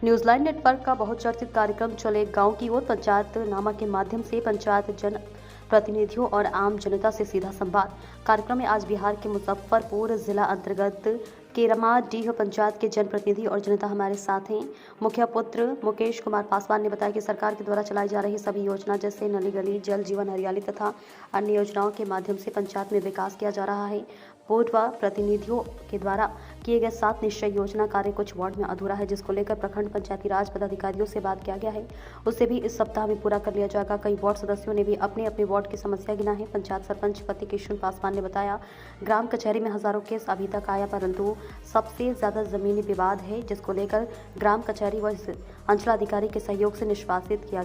News line network का बहुचर्चित कार्यक्रम चले गांव की ओर पंचायत नामा के माध्यम से पंचायत जन प्रतिनिधियों और आम जनता से सीधा संवाद। कार्यक्रम में आज बिहार के मुजफ्फरपुर जिला अंतर्गत केरमाडीह पंचायत के जनप्रतिनिधि और जनता हमारे साथ हैं। मुखिया पुत्र मुकेश कुमार पासवान ने बताया कि सरकार के द्वारा चलाई जा रही सभी योजना जैसे नली गली, जल जीवन हरियाली तथा अन्य योजनाओं के माध्यम से पंचायत में विकास किया जा रहा है। पूर्व प्रतिनिधियों के द्वारा किए गए 7 निश्चय योजना कार्य कुछ वार्ड में अधूरा है, जिसको लेकर प्रखंड पंचायती राज पदाधिकारियों से बात किया गया है। उसे भी इस सप्ताह में पूरा कर लिया जाएगा। कई वार्ड सदस्यों ने भी अपने अपने वार्ड की समस्या गिना है। पंचायत सरपंच पति किशन पासवान ने बताया, ग्राम कचहरी में हजारों केस अभी तक आया, परंतु सबसे ज्यादा जमीनी विवाद है, जिसको लेकर ग्राम कचहरी व अंचलाधिकारी के सहयोग से निष्पादित किया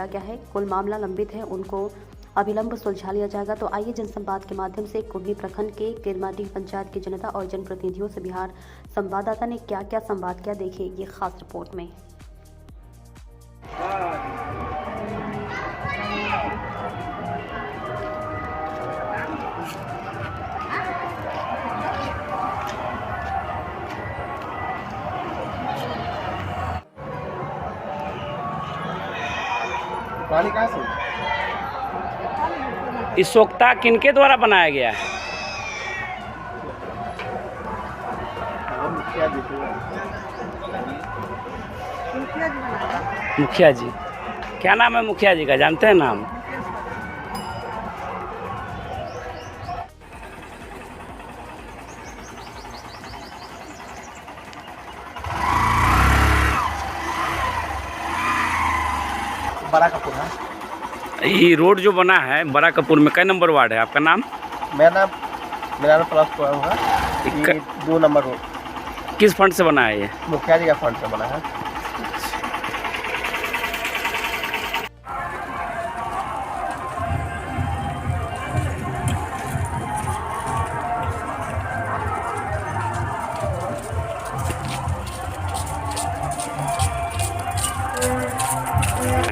गया है। कुल मामला लंबित है, उनको अविलंब सुलझा लिया जाएगा। तो आइए जनसंवाद के माध्यम से कुर्मी प्रखंड के केरमाडीह पंचायत की जनता और जनप्रतिनिधियों से बिहार संवाददाता ने क्या क्या संवाद किया, देखिए ये खास रिपोर्ट में। पानी कहाँ से? इस सोख्ता किनके द्वारा बनाया गया है? मुखिया जी। क्या नाम है मुखिया जी का, जानते हैं नाम? बड़ा कपूर है। ये रोड जो बना है बड़ा कपूर में, कई नंबर वार्ड है आपका नाम? मेरा नाम प्लस होगा। 2 नंबर रोड। किस फंड से बना है ये? मुखिया जी का फंड से बना है।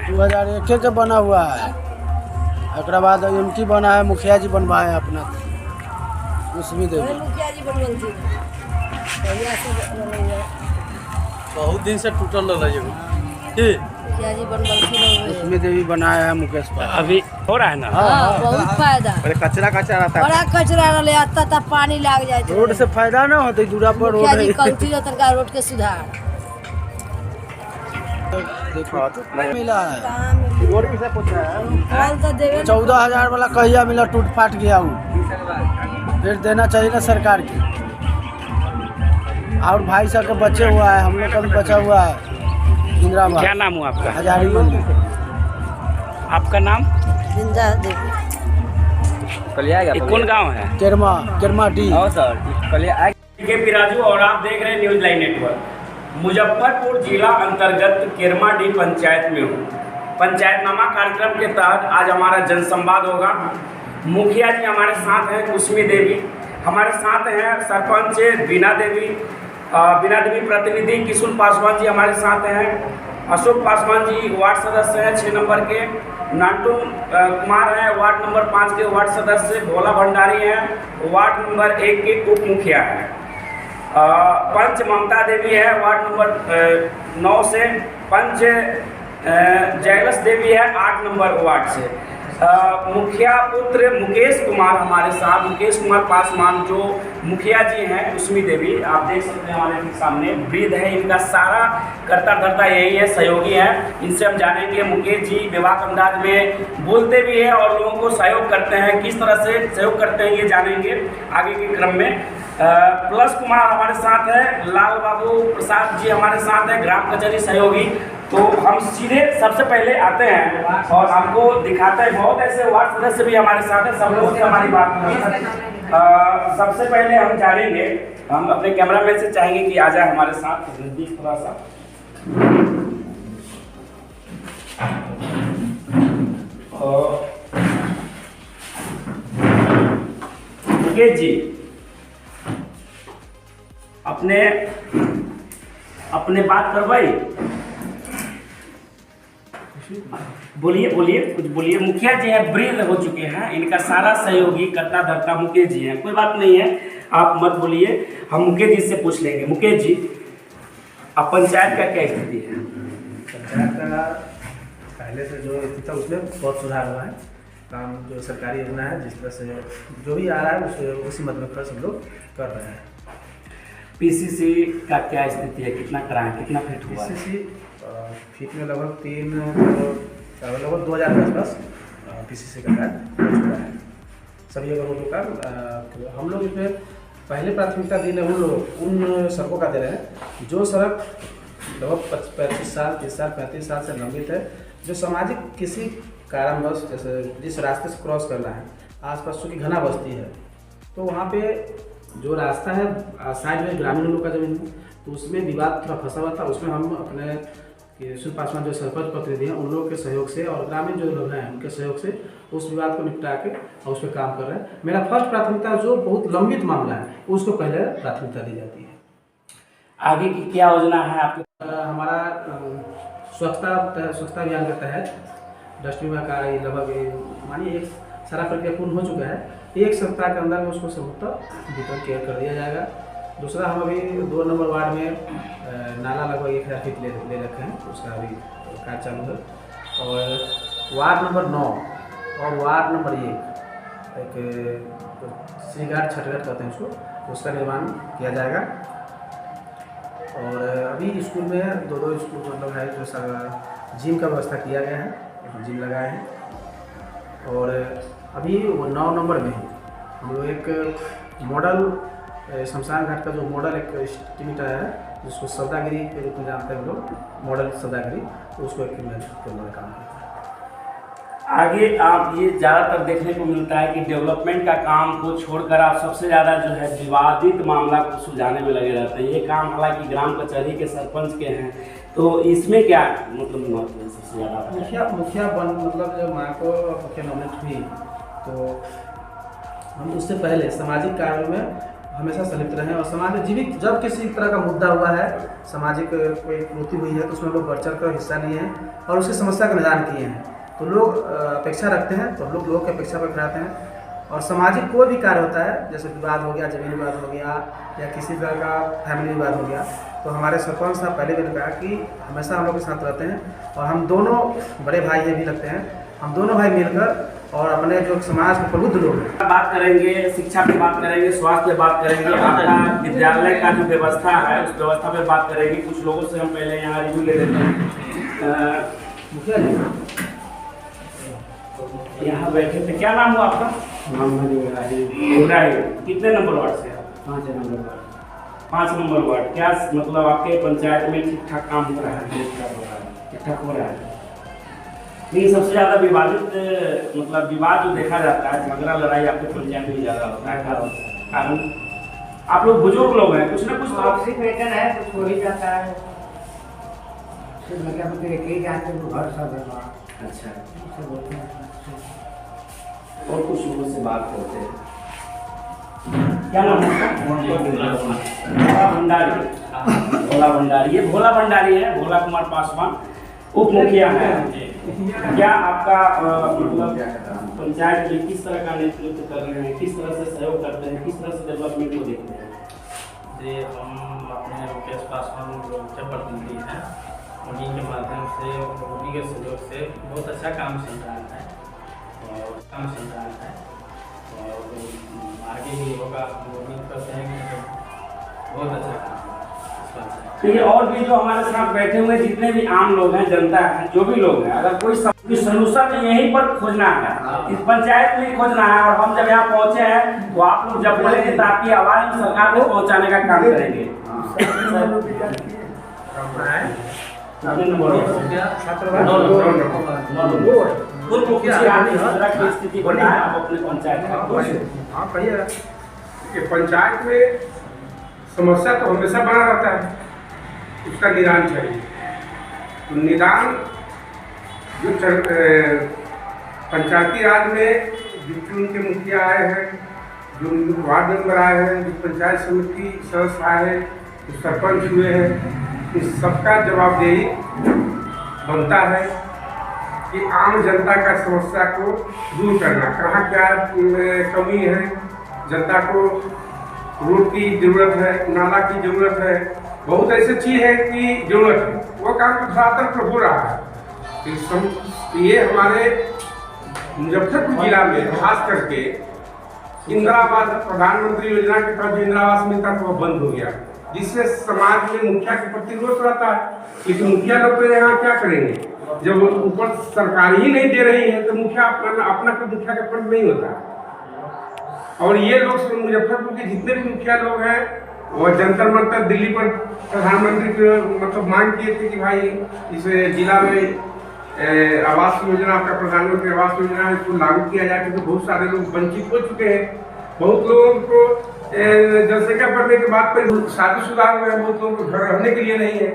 दो 2001 के बना हुआ है। एक बाद एमटी बना है, मुखिया जी बनवाए अपना उसमें देवी। मुखिया जी बनवल थी, बहुत दिन से टूटल रहा मुखिया जी बनवल थी, उसमें देवी बनाया है मुकेश पर। अभी हो रहा है ना? हाँ, बहुत फायदा। कचरा रहता है। बड़ा कचरा रहे, आता था पानी लग जाए। रोड से फायदा ना होता, दूरा पर रोड है। कलती रहता रोड के सुधार मिला है। रोड किसे पूछा है? 14,000 वाला कहिया मिला, टूट फाट गया वो, फिर देना चाहिए ना सरकार की। और भाई साहब का बचे हुआ है, हम लोग का भी बचा हुआ है। इंदिरा क्या नाम हुआ आपका? हजारी मंदिर। आपका नाम? जिंदा देवी। कौन गांव है? केरमाडीह। के पिराजू और आप देख रहे हैं न्यूज लाइन नेटवर्क। मुजफ्फरपुर जिला अंतर्गत केरमाडीह पंचायत में हूँ। पंचायतनामा कार्यक्रम के तहत आज हमारा जनसंवाद होगा। मुखिया जी हमारे साथ हैं कुसमी देवी, हमारे साथ हैं सरपंच बीना देवी प्रतिनिधि किशुन पासवान जी हमारे साथ हैं। अशोक पासवान जी वार्ड सदस्य हैं 6 नंबर के। नाटू कुमार हैं वार्ड नंबर 5 के वार्ड सदस्य। भोला भंडारी हैं वार्ड नंबर 1 के उप मुखिया हैं। पंच ममता देवी है वार्ड नंबर 9 से। पंच जयलस देवी है 8 नंबर वार्ड से। मुखिया पुत्र मुकेश कुमार हमारे साथ, मुकेश कुमार पासवान जो मुखिया जी हैं कुसमी देवी, आप देख सकते हैं हमारे सामने वृद्ध है। इनका सारा करता धरता यही है, सहयोगी है। इनसे हम जानेंगे मुकेश जी विवाह अंदाज में बोलते भी हैं और लोगों को सहयोग करते हैं, किस तरह से सहयोग करते हैं ये जानेंगे आगे के क्रम में। प्लस कुमार हमारे साथ है, लाल बाबू प्रसाद जी हमारे साथ है, ग्राम कचहरी सहयोगी। तो हम सीधे सबसे पहले आते हैं और आपको दिखाते हैं, बहुत ऐसे वार्ड सदस्य भी हमारे साथ हैं, सब लोग से हमारी बात होगी। सबसे पहले हम जानेंगे, हम अपने कैमरामैन से चाहेंगे कि आ जाए हमारे साथ नजदीक थोड़ा सा। मुकेश जी अपने बात करवाई, बोलिए कुछ बोलिए। मुखिया जी हैं, वृद्ध हो चुके हैं, इनका सारा सहयोगी करता धरता मुकेश जी हैं। कोई बात नहीं है, आप मत बोलिए, हम मुकेश जी से पूछ लेंगे। मुकेश जी, अब पंचायत का क्या स्थिति है? पंचायत का पहले से जो स्थिति था उसमें बहुत सुधार हुआ है। काम जो सरकारी योजना है जिस तरह से जो भी आ रहा है उसी मद में खर्च हम लोग कर रहे हैं। पीसीसी का क्या स्थिति है, कितना कराएं, कितना फिट हुआ है? पीसीसी फीट में लगभग 2000 के आसपास पीसीसी का कार्य हो चुका है। सभी अगर रोडों का हम लोग इसमें पहले प्राथमिकता दी उन सड़कों का दे रहे हैं जो सड़क लगभग 35 साल 30 साल 35 साल से लंबित है, जो सामाजिक किसी कारणवश जैसे जिस रास्ते से क्रॉस करना है, आसपास की घना बस्ती है तो वहाँ पे जो रास्ता है साइड में ग्रामीण लोगों का जमीन है तो उसमें विवाद थोड़ा फंसा हुआ था। उसमें हम अपने सुशील पासवान जो सरपंच प्रतिनिधि हैं उन लोगों के सहयोग से और ग्रामीण जो लोग हैं उनके सहयोग से उस विवाद को निपटा के और उस पर काम कर रहे हैं। मेरा फर्स्ट प्राथमिकता जो बहुत लंबित मामला है उसको पहले प्राथमिकता दी जाती है। आगे की क्या योजना है आपके? हमारा स्वच्छता अभियान के तहत डस्टबिन का लगभग मानिए एक सारा प्रक्रिया पूर्ण हो चुका है। एक सप्ताह के अंदर में उसको सबूता वितरण क्लियर कर दिया जाएगा। दूसरा हम अभी 2 नंबर वार्ड में नाला लगभग 1000 फीट ले रखे हैं, उसका अभी कार्य चालू है। और वार्ड नंबर 9 और वार्ड नंबर 1 एक श्रीघाट छठघाट कहते हैं उसका निर्माण किया जाएगा। और अभी स्कूल में 2 स्कूल मतलब है जो जिम का व्यवस्था किया गया है, जिम लगाए हैं। और अभी 9 नंबर में हम लोग एक मॉडल शमशान घाट का जो मॉडल एक एस्टीमेट आया है जिसको सौदागिरी के रूप में जानते हैं हम लोग, मॉडल सौदागिरी, तो उसको एक काम करता है। आगे आप ये ज़्यादातर देखने को मिलता है कि डेवलपमेंट का काम को छोड़कर आप सबसे ज़्यादा जो है विवादित मामला को सुलझाने में लगे रहते हैं। ये काम हालांकि ग्राम कचहरी के सरपंच के हैं, तो इसमें क्या मतलब महत्व है सबसे ज़्यादा? मुखिया मतलब जब माँ को मुखिया नॉमिनेट हुई तो हम उससे पहले सामाजिक कार्यों में हमेशा संलिप्त रहे और समाज में जीवित जब किसी तरह का मुद्दा हुआ है, सामाजिक कोई कृति हुई है तो उसमें लोग बढ़ चढ़ कर हिस्सा लिए हैं और उसकी समस्या का निदान किए हैं। तो लोग अपेक्षा रखते हैं तो हम लोगों की अपेक्षा पर खड़े हैं। और सामाजिक कोई भी कार्य होता है जैसे विवाद हो गया, जमीन विवाद हो गया या किसी तरह का फैमिली विवाद हो गया, तो हमारे सरपंच साहब पहले भी कहा कि हमेशा हम लोग के साथ रहते हैं और हम दोनों बड़े भाई ये भी लगते हैं, हम दोनों भाई मिलकर और अपने जो समाज के प्रबुद्ध लोग हैं बात करेंगे, शिक्षा पे बात करेंगे, स्वास्थ्य पे बात करेंगे, आपका विद्यालय का जो व्यवस्था है उस व्यवस्था पे बात करेंगे। कुछ लोगों से हम पहले यहाँ रिव्यू ले लेते हैं। मुखिया जी यहाँ बैठे थे, क्या नाम हुआ आपका? कितने नंबर वार्ड से? 5 नंबर वार्ड। 5 number ward. क्या मतलब आपके पंचायत में ठीक ठाक काम हो रहा है? ठीक ठाक हो रहा है। लेकिन सबसे ज़्यादा विवादित मतलब विवाद जो देखा जाता है, झगड़ा लड़ाई आपके पंचायत में ज़्यादा होता है। कारण आप लोग बुजुर्ग लोग हैं, कुछ ना कुछ तो आपसी वेतन है कुछ हो ही जाता है। घर सब अच्छा, और कुछ लोगों से बात करते हैं। क्या नाम है? भोला भंडारी। भोला भंडारी, ये भोला भंडारी है, भोला कुमार पासवान उप मुखिया है। क्या आपका मतलब पंचायत में किस तरह का नेतृत्व कर रहे हैं, किस तरह से सहयोग करते हैं, किस तरह से डेवलपमेंट को देखते हैं? जी, हम अपने मुकेश पासवान जो मुख्य प्रतिनिधि हैं उन्हीं के माध्यम से, उन्हीं के सहयोग से बहुत अच्छा काम चल रहा है और आगे भी होगा। हम उम्मीद करते हैं कि बहुत अच्छा काम है। देखिए, और भी जो हमारे साथ बैठे हुए जितने भी आम लोग हैं, जनता है, जो भी लोग हैं, अगर कोई सलूशन यहीं पर खोजना है, इस पंचायत में खोजना है, और हम जब यहाँ पहुँचे हैं तो आप लोग जब बोलेंगे तो आपकी आवाज़ हम सरकार को पहुँचाने का काम करेंगे। स्थिति बताएं आप अपने पंचायत में। पंचायत में समस्या तो हमेशा बना रहता है, उसका निदान चाहिए। तो निदान जो पंचायती राज में जो उनके मुखिया आए हैं, जो वार्ड मेंबर आए हैं, जो पंचायत समिति सदस्य आए हैं, जो सरपंच हुए हैं, इस सबका जवाबदेही बनता है कि आम जनता का समस्या को दूर करना। कहाँ क्या कमी है, जनता को रोड की ज़रूरत है, नाला की ज़रूरत है, बहुत ऐसी चीज़ है कि जरूरत है, वो काम धरातल पर हो रहा है। ये हमारे मुजफ्फरपुर जिला में खास करके इंदिरा आवास प्रधानमंत्री योजना के तहत इंदिरा आवास मिलता था, वो बंद हो गया, जिससे समाज में मुखिया के प्रति रोष रहता है। लेकिन मुखिया लोग तो यहाँ क्या करेंगे, जब ऊपर सरकार ही नहीं दे रही है तो मुखिया अपना कोई मुखिया का फंड नहीं होता। और ये लोग मुजफ्फरपुर के जितने भी मुखिया लोग हैं वो जंतर मंतर दिल्ली पर प्रधानमंत्री के मतलब मांग किए थे कि भाई इस जिला में आवास योजना, आपका प्रधानमंत्री आवास योजना है, इसको लागू किया जाए, क्योंकि बहुत सारे लोग वंचित हो चुके हैं। बहुत लोगों को जनसंख्या बढ़ने के बाद पर शादीशुदा हुए हैं, बहुत लोगों को घर रहने के लिए नहीं है,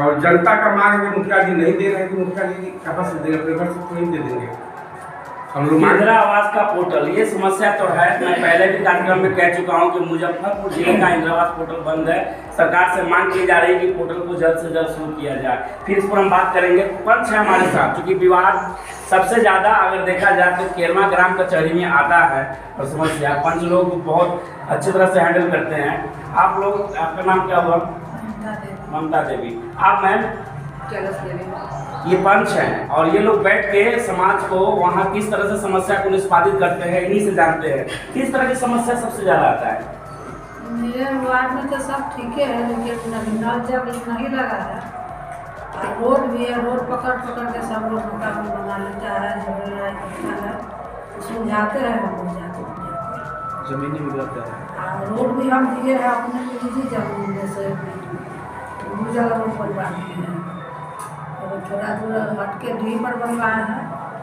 और जनता का मांग है मुखिया जी नहीं दे रहे हैं, तो मुखिया जी कहाँ से देंगे, अपने घर से तो नहीं दे देंगे। हम लोग इंदिरा आवास का पोर्टल, ये समस्या तो है। मैं पहले भी कार्यक्रम में कह चुका हूं कि मुजफ्फरपुर जिले का इंदिरा आवास पोर्टल बंद है। सरकार से मांग की जा रही है कि पोर्टल को जल्द से जल्द शुरू किया जाए। फिर इस पर हम बात करेंगे। पंच है हमारे साथ, चूँकि विवाद सबसे ज़्यादा अगर देखा जाए तो केरमा ग्राम कचहरी में आता है और समस्या पंच लोग बहुत अच्छी तरह से हैंडल करते हैं। आप लोग, आपका नाम क्या हुआ? ममता देवी। आप मैम? ये पंच हैं और ये लोग बैठ के समाज को वहाँ किस तरह से समस्या को निष्पादित करते हैं, इन्हीं से जानते हैं। किस तरह की समस्या सबसे ज़्यादा आता है? मेरे वार्ड में तो सब ठीक है, लेकिन नल जब नहीं लगा है, और रोड भी है, रोड पकड़ के सब लोग मुकाबला बना लेता है, झगड़ा करता है, सुलझाते हैं हम लोग जाते जमीनी विवाद है। रोड भी हम दिए हैं अपने निजी जमीन में से, दो जगह रोड बनवा दिए हैं, और थोड़ा दूर हट के डी पर बनवाए हैं,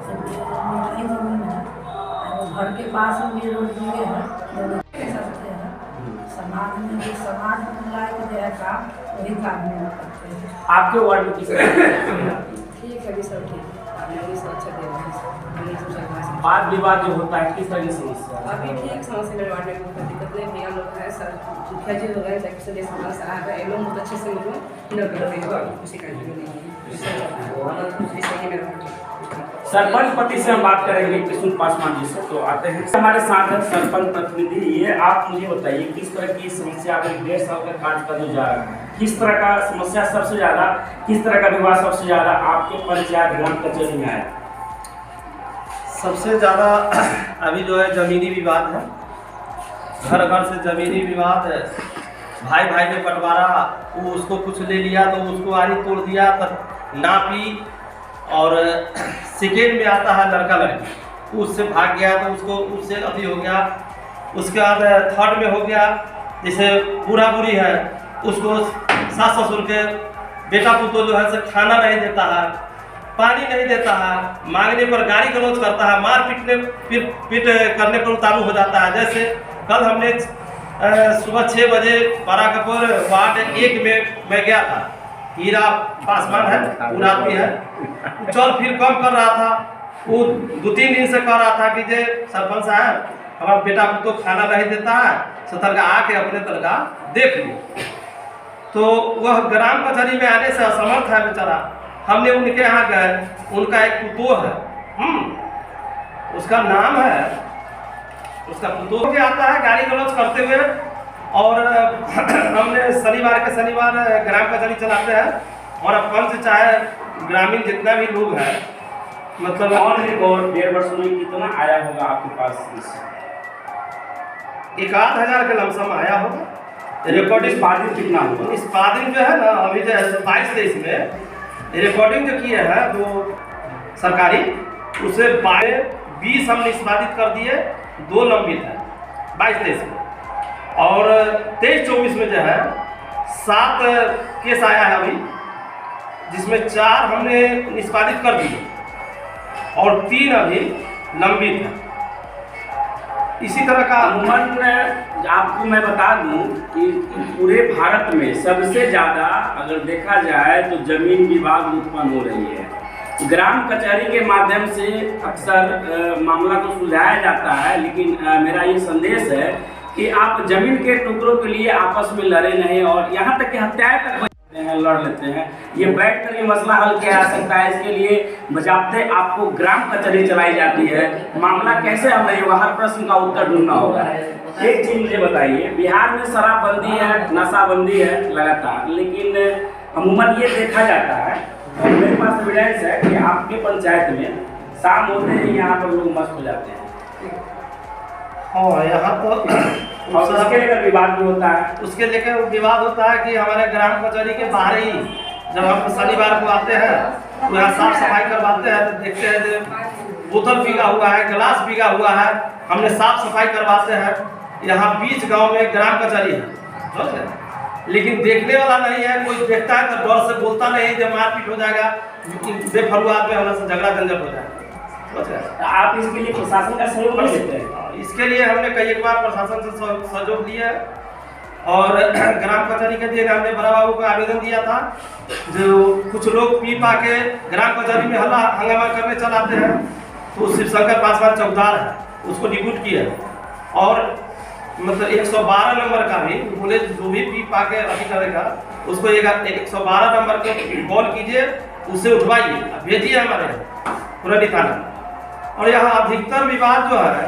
नहीं जमीन है, और घर के पास में भी रोड दिए हैं, सकते हैं। समाज में जो समाज लायक जो है काम, वही काम हम करते हैं। आपके वार्ड में किस तरह ठीक है, अभी सब ठीक है, अभी सब अच्छा दे रहे हैं। वाद विवाद जो होता है किस तरह की समस्या? अभी ठीक समस्या मेरे वार्ड में कोई दिक्कत नहीं, भैया लोग हैं, सर मुखिया जी लोग हैं, तक से देश हमारा साहब है, लोग बहुत अच्छे से मतलब न कर रहे हैं, किसी का नहीं है। सरपंच पति से हम बात करेंगे कृष्ण पासवान जी से, तो आते हैं हमारे साथ है सरपंच प्रतिनिधि। ये आप मुझे बताइए किस तरह की समस्या आपने 1.5 साल का कार्य का जो जा रहा है, किस तरह का समस्या सबसे ज़्यादा, किस तरह का विवाद सबसे ज़्यादा आपके पंचायत ग्राम कचहरी में आया? सबसे ज़्यादा अभी जो है ज़मीनी विवाद है, घर घर से ज़मीनी विवाद है। भाई भाई ने बंटवारा, वो उसको कुछ ले लिया तो उसको आरी तोड़ दिया, तब नापी, और सेकेंड में आता है लड़का लड़की, उससे भाग गया तो उसको उससे अभी हो गया। उसके बाद थर्ड में हो गया, जैसे बूढ़ा बूढ़ी है, उसको सास ससुर के बेटा पुतो जो है से खाना नहीं देता है, पानी नहीं देता है, मांगने पर गाली गलौज करता है, मार पीट करने पर उतारू हो जाता है। जैसे कल हमने सुबह 6 बजे बराकपुर वार्ड 1 में मैं गया था, हीरा पासवान है, पूरा आदमी है, चल फिर कम कर रहा था, वो 2-3 दिन से कह रहा था कि जे सरपंच साहब हमारा बेटा को तो खाना नहीं देता है, सतर्का आके अपने तरीका देख लो। तो वह ग्राम कचहरी में आने से असमर्थ है बेचारा। हमने उनके यहाँ गए, उनका एक पुतो है, उसका नाम है, उसका पुतो के आता है गाली गलौज करते हुए, और हमने शनिवार के शनिवार ग्राम कचहरी चलाते हैं, और अब पंच चाहे ग्रामीण जितना भी लोग हैं, मतलब और 1.5 वर्ष में कितना आया होगा आपके पास? 1-8 हज़ार के लमसम आया होगा। रिकॉर्डिंग निष्पादित कितना हुआ? निष्पादित जो है ना, अभी जो 22-23 में रिकॉर्डिंग जो किए हैं जो सरकारी, उसे 20 हम निष्पादित कर दिए, 2 लंबित है 22-23 में, और 23-24 में जो है 7 केस आया है अभी, जिसमें 4 हमने निष्पादित कर दिए और 3 अभी लंबित है। इसी तरह का अमूमन आपको मैं बता दूं कि पूरे भारत में सबसे ज़्यादा अगर देखा जाए तो जमीन विवाद उत्पन्न हो रही है। ग्राम कचहरी के माध्यम से अक्सर मामला को सुलझाया जाता है, लेकिन मेरा ये संदेश है कि आप जमीन के टुकड़ों के लिए आपस में लड़े नहीं, और यहाँ तक कि हत्याएं तक लड़ लेते हैं। ये बैठ कर ये मसला हल किया जा सकता है। इसके लिए बजाते आपको ग्राम कचहरी चलाई जाती है। मामला कैसे हल नहीं होगा, हर प्रश्न का उत्तर ढूंढना होगा। एक चीज मुझे बताइए, बिहार में शराबबंदी है, नशाबंदी है लगातार, लेकिन अमूमन ये देखा जाता है और मेरे पास एविडेंस है कि आपके पंचायत में शाम होते ही यहाँ पर लोग मस्त हो जाते हैं। हाँ, यहाँ तो और उसके लेकर विवाद भी होता है। उसके लेकर विवाद होता है कि हमारे ग्राम कचहरी के बाहर ही जब हम शनिवार को आते हैं तो यहाँ साफ सफाई करवाते हैं, तो देखते हैं कि बोतल भीगा हुआ है, गिलास भीगा हुआ है। हमने साफ सफाई करवाते हैं। यहाँ बीच गांव में ग्राम कचहरी है, समझ गए, लेकिन देखने वाला नहीं है। कोई देखता है तो डर से बोलता नहीं, जब मारपीट हो जाएगा, बेफरुआत में होने से झगड़ा झंझट हो जाएगा। आप इसके लिए प्रशासन का सहयोग नहीं देते हैं? इसके लिए हमने कई एक बार प्रशासन से सहयोग लिया है और ग्राम कचहरी के दिन हमने बड़ा बाबू को आवेदन दिया था। जो कुछ लोग पी पा के ग्राम कचहरी में हंगामा करने चल आते हैं, तो शिवशंकर पासवान चौकीदार है, उसको डिप्यूट किया और मतलब 112 नंबर का भी बोले, जो भी पी पा के अभी करेगा उसको 112 नंबर के कॉल कीजिए, उससे उठवाइए, भेजिए हमारे पुरानी थाना। और यहाँ अधिकतर विवाद जो है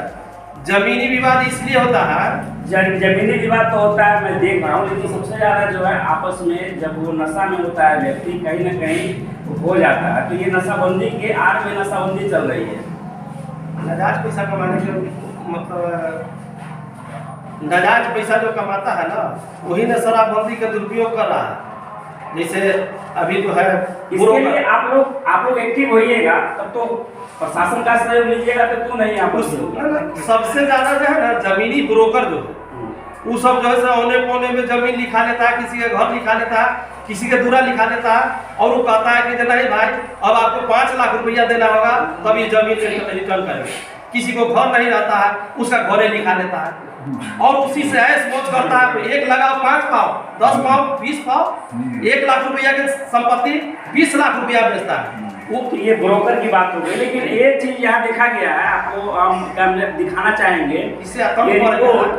जमीनी विवाद इसलिए होता है, जमीनी विवाद तो होता है, मैं देख रहा हूँ, लेकिन सबसे ज़्यादा जो है आपस में जब वो नशा में होता है व्यक्ति, कहीं ना कहीं हो जाता है। तो ये नशाबंदी के आड़ में नशाबंदी चल रही है। नाजायज पैसा कमाने के मतलब नाजायज पैसा जो कमाता है ना, वही ना शराबबंदी का दुरुपयोग कर रहा है। जैसे अभी जो है इसके लिए आप लोग एक्टिव होइएगा, तब तो प्रशासन का सहयोग लीजिएगा, तो क्यों नहीं आप सबसे ज्यादा जो है ना जमीनी ब्रोकर जो है वो सब जो है औने पौने में जमीन लिखा लेता है, किसी के घर लिखा लेता है, किसी के दूरा लिखा लेता है और वो कहता है कि नहीं भाई अब आपको 5 लाख रुपया देना होगा तब ये जमीन रिटर्न करेंगे। किसी को घर नहीं रहता है, उसका घरे लिखा लेता है और उसी से ऐश मौज करता है। 1 लगाओ 5 पाओ, 10 पाओ, 20 पाओ, 1 लाख रुपया की संपत्ति 20 लाख रुपया बेचता है। वो तो ये ब्रोकर की बात हो गई, लेकिन एक चीज यहाँ देखा गया है, आपको हम दिखाना चाहेंगे। इससे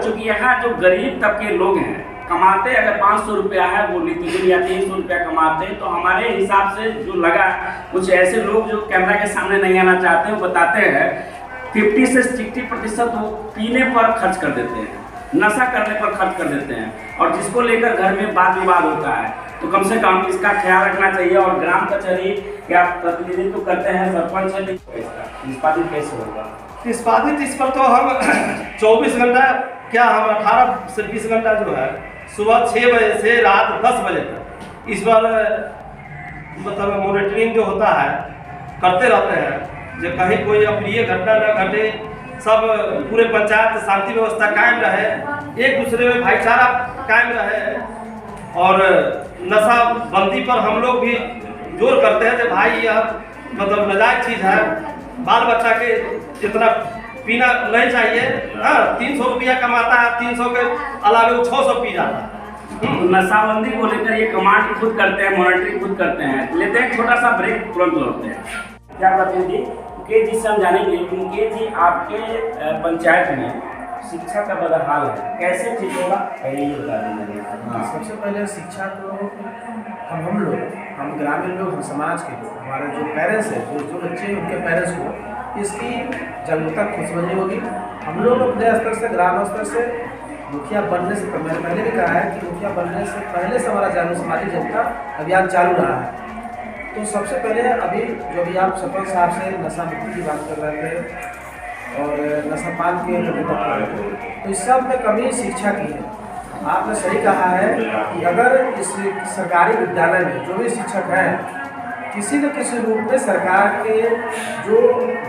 चूँकि यहाँ जो गरीब तबके लोग हैं, कमाते अगर 500 रुपया है वो नितिन या 300 रुपया कमाते हैं, तो हमारे हिसाब से जो लगा, कुछ ऐसे लोग जो कैमरा के सामने नहीं आना चाहते हैं, वो बताते हैं 50 से 60% वो पीने पर खर्च कर देते हैं, नशा करने पर खर्च कर देते हैं, और जिसको लेकर घर में वाद विवाद होता है। तो कम से कम इसका ख्याल रखना चाहिए। और ग्राम कचहरी क्या प्रतिनिधित्व करते हैं सरपंच है, निष्पादित कैसे होगा? निष्पादित इस पर तो हम 24 घंटा क्या, हम 18 से 20 घंटा जो है सुबह 6 बजे से रात 10 बजे तक इस पर मतलब मॉनिटरिंग जो होता है करते रहते हैं, जो कहीं कोई अप्रिय घटना न घटे, सब पूरे पंचायत शांति व्यवस्था कायम रहे, एक दूसरे में भाईचारा कायम रहे। और नशाबंदी पर हम लोग भी जोर करते हैं कि भाई यह मतलब नाजायज चीज़ है, बाल बच्चा के इतना पीना नहीं चाहिए। हाँ, 300 रुपया कमाता है, 300 के अलावे वो 600 पी जाता है। नशाबंदी को लेकर ये कमांड खुद करते हैं, मॉनिटरिंग खुद करते हैं। लेते हैं छोटा सा ब्रेक, तुरंत लौटते हैं। क्या प्रतिनिधि मुकेश जी से हम जानेंगे, मुकेश जी आपके पंचायत में शिक्षा का बदहाल है, कैसे ठीक होगा पहले ये बता देंगे। सबसे पहले शिक्षा को हम लोग, हम ग्रामीण लोग, हम समाज के लोग, हमारे जो पेरेंट्स हैं, जो बच्चे उनके पेरेंट्स को इसकी जागरूकता खुद समझनी होगी। हम लोग अपने स्तर से, ग्राम स्तर से, मुखिया बनने से मैंने पहले भी कहा है कि मुखिया बनने से पहले से हमारा जागरूक सामाजिक जागरूकता अभियान चालू रहा है। तो सबसे पहले अभी जो भी आप सरपंच साहब से नशा मुक्ति की बात कर रहे थे और नशापान के तो इस सब में कमी शिक्षा की है। आपने सही कहा है कि अगर इस सरकारी विद्यालय में जो भी शिक्षक हैं किसी न किसी रूप में सरकार के जो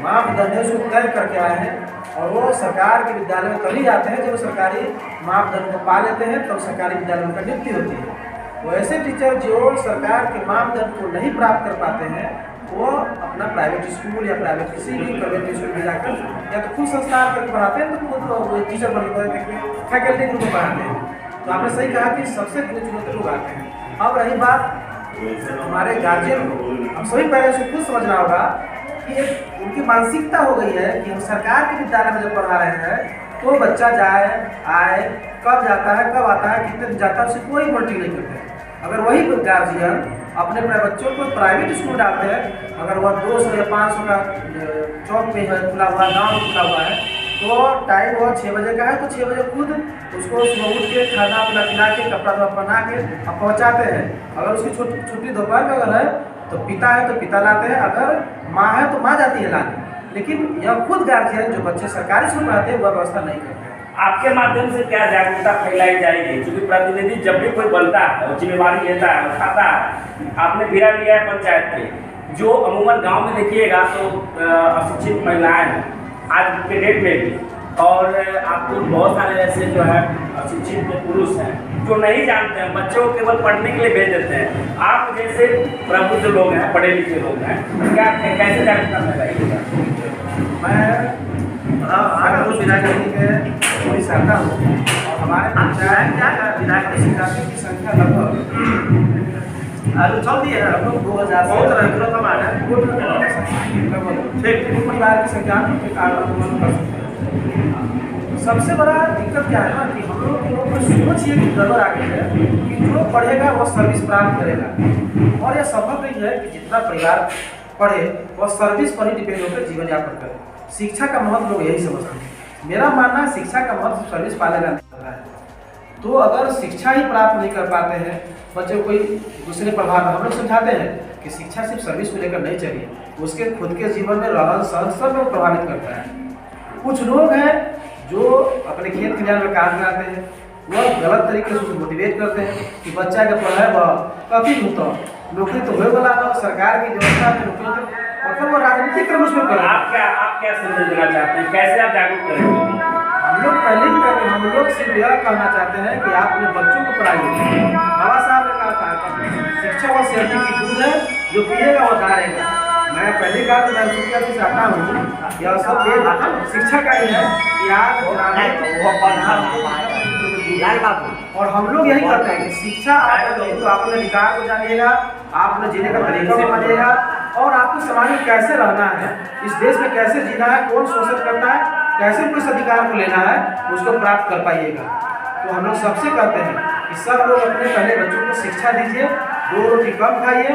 मापदंड है उसको तय करके आए हैं, और वो सरकार के विद्यालय में तभी जाते हैं जब सरकारी मापदंड को पा लेते हैं, तब सरकारी विद्यालय में नियुक्ति होती है। वैसे टीचर जो सरकार के मापदंड को नहीं प्राप्त कर पाते हैं, वो अपना प्राइवेट स्कूल या प्राइवेट किसी भी प्राइवेट स्कूल में जाकर या तो खुद संस्कार करके पढ़ाते हैं, तो खुद टीचर बनकर फैकल्टी ग्रुप में पढ़ाते हैं। तो आपने सही कहा कि सबसे चुनौती लोग आते हैं। अब रही बात हमारे गार्जियन को, हम सभी पेरेंट्स को खुद समझना होगा कि एक उनकी मानसिकता हो गई है कि हम सरकार के विद्यालय में जब पढ़ा रहे हैं तो बच्चा जाए आए, कब जाता है, कब आता है, कितने दिन जाता है, उससे कोई मॉनिटरिंग नहीं करते हैं। अगर वही गार्जियन अपने बच्चों को प्राइवेट स्कूल डालते हैं, अगर वह 200 या 500 का चौक पे है खुला हुआ, गाँव में खुला हुआ है, तो टाइम वह 6 बजे का है तो 6 बजे खुद उसको सुबह उठ के खाना पीना खिला के कपड़ा पहना के अब पहुँचाते हैं। अगर उसकी छुट्टी दोपहर में अगर है तो पिता है तो पिता लाते हैं, अगर माँ है तो माँ जाती है लाने। लेकिन यह खुद गार्जियन जो बच्चे सरकारी स्कूल पढ़ाते हैं वह व्यवस्था नहीं करते। आपके माध्यम से क्या जागरूकता फैलाई जाएगी? क्योंकि प्रतिनिधि जब भी कोई बनता है वो जिम्मेवारी लेता है, उठाता है। आपने बीरा लिया है पंचायत के, जो अमूमन गांव में देखिएगा तो अशिक्षित महिलाएं हैं आज के डेट में भी, और आपको बहुत सारे ऐसे जो है अशिक्षित पुरुष हैं जो नहीं जानते हैं, बच्चों को केवल पढ़ने के लिए भेज देते हैं। आप जैसे प्रबुद्ध लोग हैं, पढ़े लिखे लोग हैं, क्या कैसे जागरूकता फैलाइएगा? मैं विधायक के चाहता हूँ और हमारे पंचायत विधायक शिक्षार्थी की संख्या लगभग चलती है लगभग 2000 परिवार की संख्या कर सकते हैं। सबसे बड़ा दिक्कत क्या है ना कि हम लोग के लोग को सोच ये गड़बड़ आ गई है कि जो पढ़ेगा वो सर्विस प्राप्त करेगा, और यह संभव नहीं है कि जितना परिवार पढ़े वह सर्विस पर ही डिपेंड होकर जीवन यापन करे। शिक्षा का महत्व लोग यही समझते हैं। मेरा मानना शिक्षा का महत्व सर्विस पालेगा नहीं है। तो अगर शिक्षा ही प्राप्त नहीं कर पाते हैं बच्चे कोई दूसरे प्रभाव, हम लोग समझाते हैं कि शिक्षा सिर्फ सर्विस को लेकर नहीं चाहिए, उसके खुद के जीवन में रहन सहन सब लोग प्रभावित करता है। कुछ लोग हैं जो अपने खेत खलिहान में काम कराते हैं, वह गलत तरीके से उसको मोटिवेट करते हैं कि बच्चा के पढ़ाए वह कभी होता नौकरी तो हुए वाला ना, सरकार की व्यवस्था की नौकरी मतलब वो राजनीतिक क्रम उसमें कर। आप क्या संदेश देना चाहते हैं, कैसे आप जागरूक करेंगे? हम लोग पहले ही कहते हैं, हम लोग सिर्फ यह कहना चाहते हैं कि आप अपने बच्चों को पढ़ाइए। बाबा साहब ने कहा था शिक्षा वो शहरी की दूध है, जो पिएगा वो दारेगा। मैं पहले कहा तो मैं शिक्षा से चाहता हूँ यह सब शिक्षा का ही है कि आज और हम लोग यही करते हैं कि शिक्षा तो आपने अधिकार को जानिएगा, आपने जीने का तरीका को मानिएगा, और आपको समाज में कैसे रहना है, इस देश में कैसे जीना है, कौन शोषण करता है, कैसे किस अधिकार को लेना है, उसको प्राप्त कर पाइएगा। तो हम लोग सबसे कहते हैं कि सब लोग अपने पहले बच्चों को शिक्षा दीजिए, 2 रोटी कम खाइए,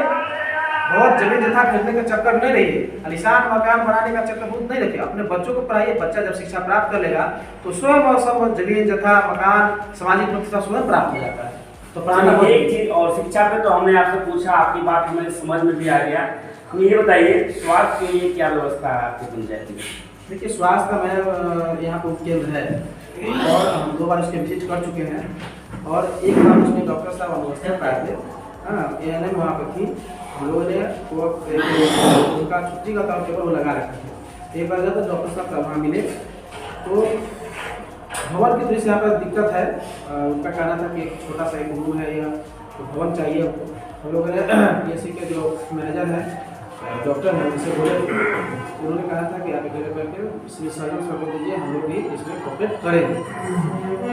बहुत जमीन जथा खरीदने का चक्कर नहीं रहिए, आलीशान मकान बनाने का चक्कर बहुत नहीं रखिए। अपने बच्चों को पढ़ाइए। बच्चा जब शिक्षा प्राप्त कर लेगा तो स्वयं और सब जमीन जथा मकान सामाजिक प्रतिष्ठा स्वयं प्राप्त हो जाता है। तो पढ़ाना एक चीज और शिक्षा पे तो हमने आपसे पूछा, आपकी बात हमें समझ में भी आ गया। हम ये बताइए स्वास्थ्य के लिए क्या व्यवस्था है आपकी पंचायत में? देखिए स्वास्थ्य का मैं यहाँ पर केंद्र है और हम 2 बार उसके विजिट कर चुके हैं, और एक बार उसमें डॉक्टर साहब अनुपस्थित पाए थे। हाँ, ANM वहाँ पर थी, हम लोगों ने वो उनका छुट्टी का तौर पेपर वो लगा रखा था। एक बार जब डॉक्टर साहब वहाँ मिले तो भवन की दृष्टि से यहाँ पर दिक्कत है। उनका कहना था कि एक छोटा सा एक रूम है या तो भवन चाहिए हमको। हम लोगों ने PSC के जो मैनेजर हैं डॉक्टर हैं उनसे बोले, उन्होंने कहा था कि आप एक करके इसमें सहयोग कर दीजिए, हम लोग भी इसमें कॉपरेट करेंगे।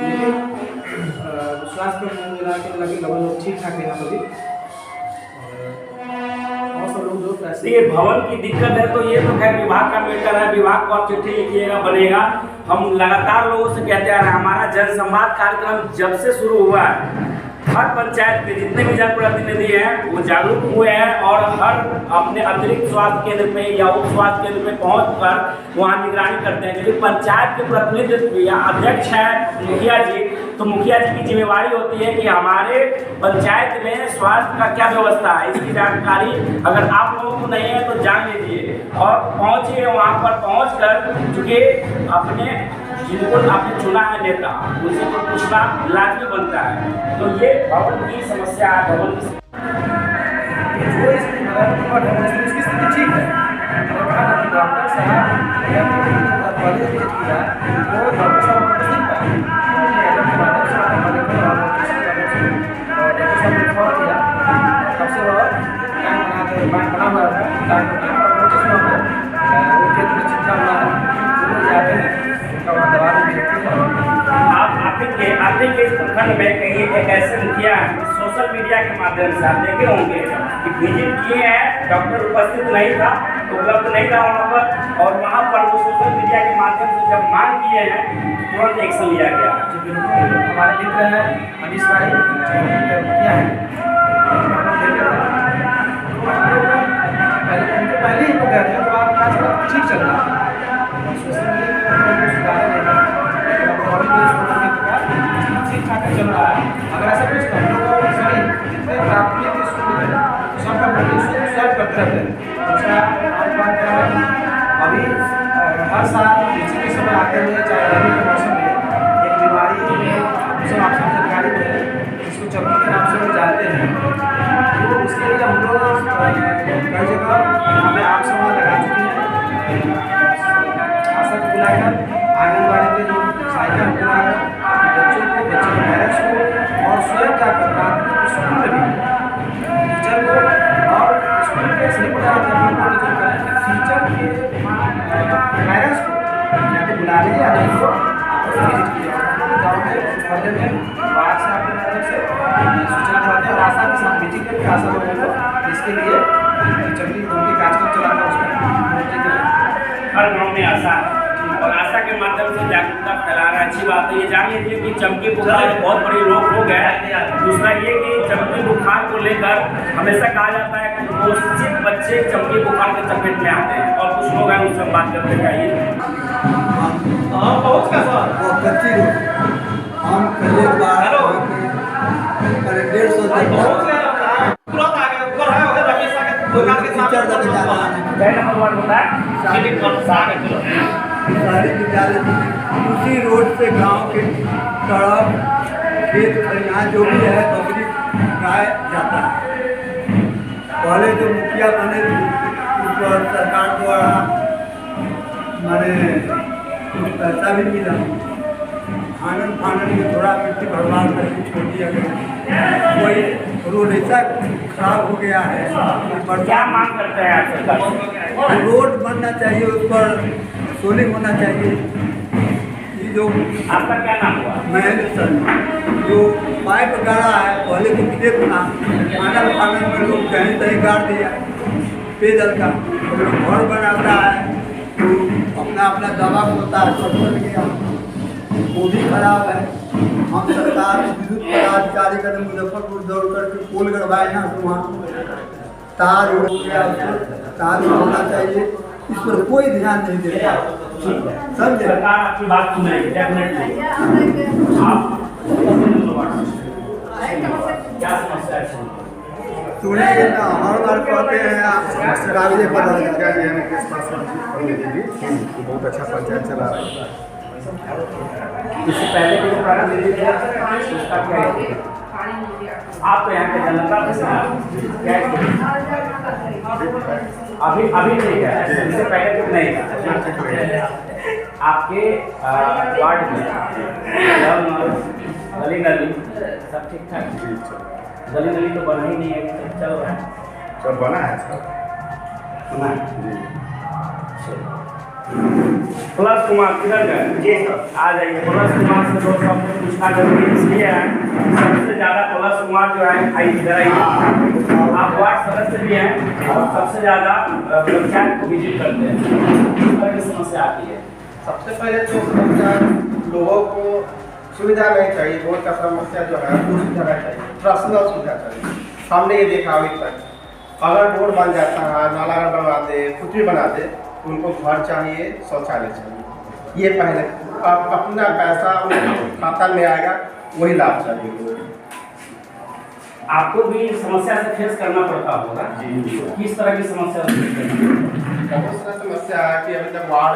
लेकिन स्वास्थ्य पर मिला के लगभग ठीक ठाक है यहाँ पर भी, और सब लोग जो ये भवन की दिक्कत है तो ये तो खैर विभाग का मैटर है, विभाग को आप चिट्ठी लिखिएगा बनेगा। हम लगातार लोगों से कहते आ रहे हैं, हमारा जनसंवाद कार्यक्रम जब से शुरू हुआ है हर पंचायत के जितने भी जनप्रतिनिधि हैं वो जागरूक हुए हैं और हर अपने अतिरिक्त स्वास्थ्य केंद्र पे या उप स्वास्थ्य केंद्र पे पहुंचकर वहां निगरानी करते हैं। क्योंकि पंचायत के प्रतिनिधित्व या अध्यक्ष है मुखिया जी, तो मुखिया जी की जिम्मेवारी होती है कि हमारे पंचायत में स्वास्थ्य का क्या व्यवस्था है इसकी जानकारी अगर आप लोगों को नहीं है तो जान लीजिए और पहुंचिए वहाँ पर। पहुँच कर चूँकि अपने जिनको आपने चुना है नेता उनसे तो पूछना लाजमी बनता है। तो ये भवन की समस्या है, भवन की जो इसकी स्थिति ठीक है। डॉक्टर साहब पहले विजिट किया तो डॉक्टर साहब उपस्थित पाए, डॉक्टर साहब ने फोन किया, तब से वह टाइम बना हुआ था, उनके चिंता हुआ है, जो जाते हैं उनका वहाँ दवा भी मिलती है। आपके के प्रखंड में कहीं एक ऐसे मुखिया है सोशल मीडिया के माध्यम से आप देखे होंगे कि विजिट किए हैं, डॉक्टर उपस्थित नहीं था, उपलब्ध नहीं था वहाँ पर, और वहाँ पर वो सोशल मीडिया के माध्यम से जब मांग किए हैं तुरंत एक्शन लिया गया। हमारे मित्र हैं अनिश भाई मुखिया हैं, स्वैप करते रहते हैं। उसका खान-पान क्या है, अभी हर साल इसी के समय आते हुए चाहे गर्मी के मौसम में एक बीमारी में सब आप सब जानकारी में जिसको चमकी के नाम से लोग जानते हैं, तो उसके लिए हम लोग कई जगह यहाँ पे आग सभा लगा चुके हैं। आशा को बुलाकर, आंगनबाड़ी के जो सहायिका को बुलाकर बच्चों के पेरेंट्स को और स्वयं जाकर रात में स्कूल में भी टीचर को और स्कूल के सही पता टीचर करें टीचर के पेरेंट्स को या तो बुला लीजिए या नहीं तो विजिट कीजिए। गाँव में पहले में बाहर से आपके माध्यम से सूचना पाते हैं और आशा के साथ मीटिंग करके आशा लोगों को इसके लिए चमकी उनके कार्यक्रम चलाना उसमें हर गांव में आशा और आशा के माध्यम से जागरूकता फैला रहा है। अच्छी बात है। ये जान लीजिए कि चमकी बुखार एक बहुत बड़ी रोग हो गया है। दूसरा ये कि चमकी बुखार को लेकर हमेशा कहा जाता है कि कुछ बच्चे चमकी बुखार के चपेट में आते हैं और कुछ लोग हैं उससे बात करते हैं। पहुँच का सर वो कच्ची रोड हम पहले बार 150 तुरंत आ गए ऊपर है उधर रमेश आके दुकान के सामने टीचर तक जाना है। कई नंबर वार्ड होता है सारी विद्यालय उसी रोड से गांव के सड़क खेत खलिहान जो भी है बकरी गाय जाता है। पहले जो मुखिया बने थे उस पर सरकार द्वारा मैंने कुछ पैसा भी मिला। आंगन फांगन में थोड़ा मिट्टी भरवार करके छोड़ दिया गया। कोई रोड ऐसा खराब हो गया है पर क्या मांग करते हैं आप सरकार? रोड बनना चाहिए, उस पर सोलिंग होना चाहिए। ये जो आपका क्या नाम हुआ? महेंद्र सर जो पाइप गाड़ा है पहले तो खेत था, आंगन फांगन में लोग कहीं कहीं गाड़ दिया पेदल का। घर बनाता है तो अपना अपना दवा होता है, सब बन गया वो भी खराब है। हम सरकार विद्युत पदाधिकारी का मुजफ्फरपुर दौड़ करके पोल गड़वाए यहाँ से वहाँ तार हो गया, तार होना चाहिए। इस पर कोई ध्यान नहीं देता। समझे? सरकार आपकी बात सुनेगी डेफिनेटली। आप क्या समस्या है? सुनेंगे ना, हर बार कहते हैं आप कागजे पदाधिकारी बहुत अच्छा पंचायत चला रहा है। इससे पहले भी प्रारंभ उसका क्या है? आप तो यहाँ के जनता क्या अभी ठीक है, इससे पहले तो नहीं था। आपके वार्ड में गली नली सब ठीक ठाक? गली नली तो बना ही नहीं है, चल रहा है? सब बना है सर। सुना प्लस कुमार किधर गए? जी सर आ जाइए। प्लस कुमार से दोस्तों आपको पूछना जरूरी इसलिए है, सबसे ज़्यादा प्लस कुमार जो है आई इधर आइए। आप वार्ड सदस्य भी हैं और सबसे ज़्यादा पंचायत को विजिट करते हैं। किस तरह की समस्या आती है? सबसे पहले तो समस्या लोगों को सुविधा नहीं चाहिए। रोड का समस्या जो है वो सुविधा नहीं चाहिए, पर्सनल सुविधा चाहिए। हमने ये देखा अभी तक अगर रोड बन जाता है, नाला बनवा दे, कुछ भी बना दे, उनको घर चाहिए, शौचालय चाहिए। ये पहले आप अपना पैसा खाता में आएगा वही लाभ चाहिए। आपको भी समस्या से फेस करना पड़ता होगा। किस तरह की समस्या? बहुत सारा समस्या है कि अभी तक वार्ड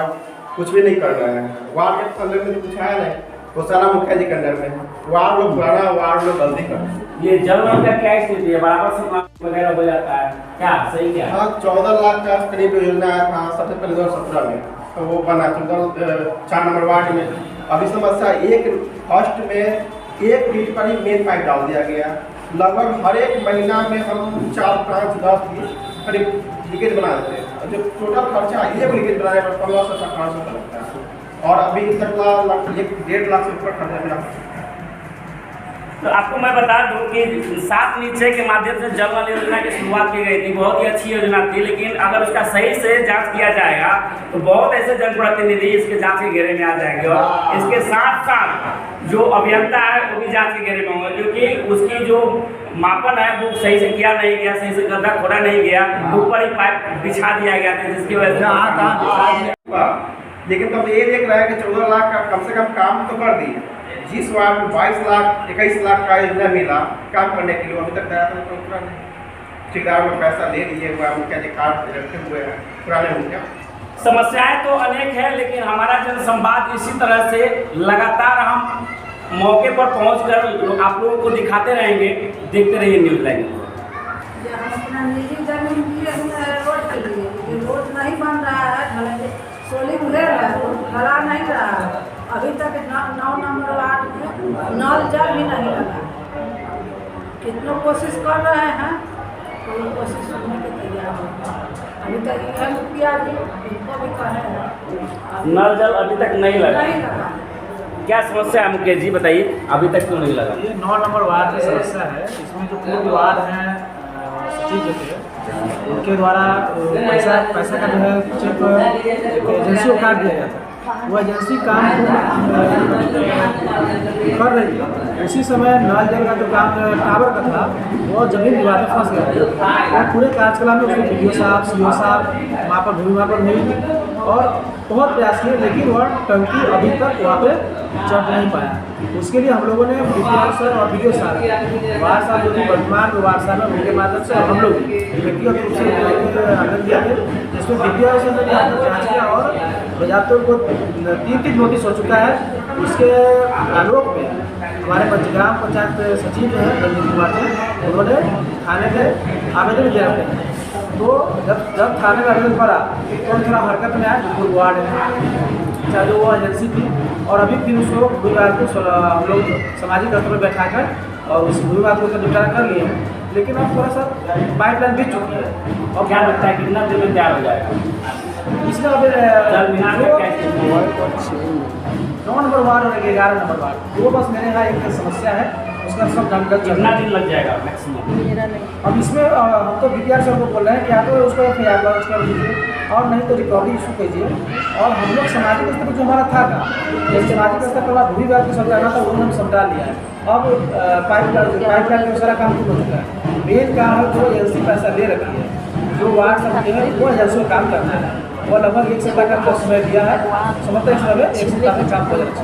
कुछ भी नहीं कर रहे हैं। वार्ड के अंदर में तो कुछ है नहीं, वो सारा मुखिया जी के अंदर में। वार्ड लोग पुराना, वार्ड लोग गलती करते हैं। ये जल नल का क्या स्थिति है? बराबर से वगैरह हो जाता है क्या? सही क्या? हाँ 14 लाख का करीब योजना था सबसे पहले 2017 में, तो वो बना 4 नंबर वार्ड में। अभी समस्या एक फर्स्ट में एक फीट पर ही मेन पाइप डाल दिया गया। लगभग हर एक महीना में हम 4, 5, 10 करीब लीकेज बना देते हैं। जो टोटल खर्चा एक लीकेज बनाने पर 1500 से 1800 का लगता है और अभी तक 1.5 लाख से ऊपर खर्चा मिला। तो आपको मैं बता दूं कि 7 नीचे के माध्यम से जल नल योजना की शुरुआत की गई थी। बहुत ही अच्छी योजना थी, लेकिन अगर उसका सही से जांच किया जाएगा तो बहुत ऐसे जनप्रतिनिधि इसके जांच के घेरे में आ जाएंगे और इसके साथ साथ जो अभियंता है वो भी जांच के घेरे में होंगे, क्योंकि उसकी जो मापन है वो सही से किया नहीं गया, सही से गड्ढा खोदा नहीं गया, ऊपर ही पाइप बिछा दिया गया था, जिसकी वजह से। लेकिन तब ये देख रहा है कि 14 लाख का कम से कम काम तो कर दिए। जिस वार्ड में 22 लाख 21 लाख का योजना मिला काम करने के लिए, अभी तक पूरा नहीं। ठेकेदार में पैसा ले लिए हुआ मुखिया जी कार्ड रखे हुए हैं पुराने मुखिया। समस्याएं तो अनेक है, लेकिन हमारा जनसंवाद इसी तरह से लगातार हम मौके पर पहुंचकर आप लोगों को दिखाते रहेंगे। देखते रहिए न्यूज़ लाइन। हम अपना निजी जमीन लिए रोड के लिए, लेकिन रोड नहीं बन रहा है, सोलिंग ले रहा है, ढला नहीं रहा है। अभी तक 9 नंबर वार्ड में नल जल भी नहीं लगा। कितनों कोशिश कर रहे हैं, कोई कोशिश करने के तैयार हो। अभी तक यह मुखिया जी इनको भी कहे हैं नल जल अभी तक नहीं लगा। नहीं लगा। क्या समस्या है मुकेश जी, बताइए अभी तक क्यों नहीं लगा? ये 9 नंबर वार्ड की समस्या है। इसमें जो पूर्व वार्ड हैं सचिव जो थे उनके द्वारा पैसा का जो है चेक एक एजेंसी को काट दिया गया था। वो एजेंसी काम कर रही थी। उसी समय नल जल का जो काम टावर का था वो जमीन विवाद में फंस गया और पूरे कार्यक्रम में उसमें BDO साहब CO साहब वहाँ पर भूमिमापन हुई और बहुत प्रयास किए, लेकिन वह टंकी अभी तक वहाँ पे चढ़ नहीं पाया। उसके लिए हम लोगों ने BDO सर और BDO साहब वार्ड साहब जो कि वर्तमान वार्ड साहब है उनके माध्यम से हम लोग व्यक्तिगत रूप से आनंद दिया थे, जिसमें BDO सर ने जाँच किया और प्रजाप्तों को 3 नोटिस हो चुका है। उसके आलोक में हमारे ग्राम पंचायत सचिव जो है रंजीत कुमार जी, उन्होंने थाने में आवेदन दिया है। तो जब थाने में आवेदन पड़ा तो हम थोड़ा हरकत में आए। जो वार्ड है चाहे वो एजेंसी थी और अभी फिर उसको भूमिवाद को हम लोग सामाजिक स्तर पर बैठा कर और उस भूमिवाद को निपटारा कर लिए हैं, लेकिन अब थोड़ा सा पाइपलाइन बीत चुकी है। और क्या लगता है कितना दिन में तैयार हो जाएगा इसका? अब 9 नंबर वार्ड और 11 नंबर वार्ड दो बस मेरे यहाँ एक समस्या है, उसका सब जानकारी। कितना दिन लग जाएगा मैक्सिमम? अब इसमें हम तो BDO सर को बोल रहे हैं कि या तो उसको FIR लॉन्च कर दीजिए और नहीं तो रिकवरी इशू कीजिए। और हम लोग सामाजिक स्तर पर जो हमारा था जैसे सामाजिक स्तर पर भूमिवाद को समझाना था उन्होंने समझा लिया है। अब पाइपलाइन का सारा काम हो चुका है। मेन काम है जो एजेंसी पैसा ले रखी है, जो वार्ड सब है वो एजेंसी को काम करना है। वो लगभग 1 सप्ताह का समय दिया है, समझते हैं समय 1 सप्ताह में काम हो जाएगा।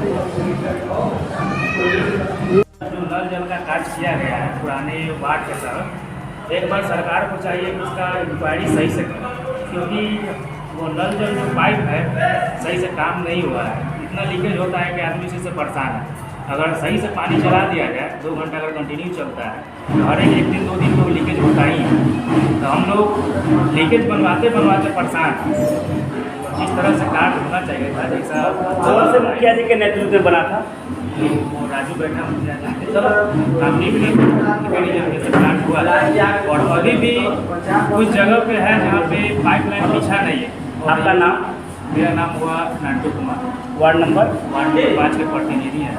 जो नल जल का कार्य किया गया है पुराने वार्ड के तरफ, एक बार सरकार को चाहिए कि उसका इंक्वायरी सही से करे, क्योंकि वो नल जल जो पाइप है सही से काम नहीं हुआ है। इतना लीकेज होता है कि आदमी इसी से परेशान है। अगर सही से पानी चला दिया जाए 2 घंटा अगर कंटिन्यू चलता है तो हर एक दिन 2 दिन तो लीकेज होता ही है। तो हम लोग लीकेज बनवाते परेशान हैं। जिस तरह से कार्ड होना चाहिए था, जैसा कौन से मुखिया जी के नेतृत्व में बना था? वो राजू बैठा मुखिया जी काफी जगह से कार्ड हुआ है। और अभी भी कुछ जगह पे है जहाँ पे पाइपलाइन बिछा नहीं है। आपका नाम? मेरा नाम हुआ नांटू कुमार, वार्ड नंबर 5 के प्रतिनिधि हैं।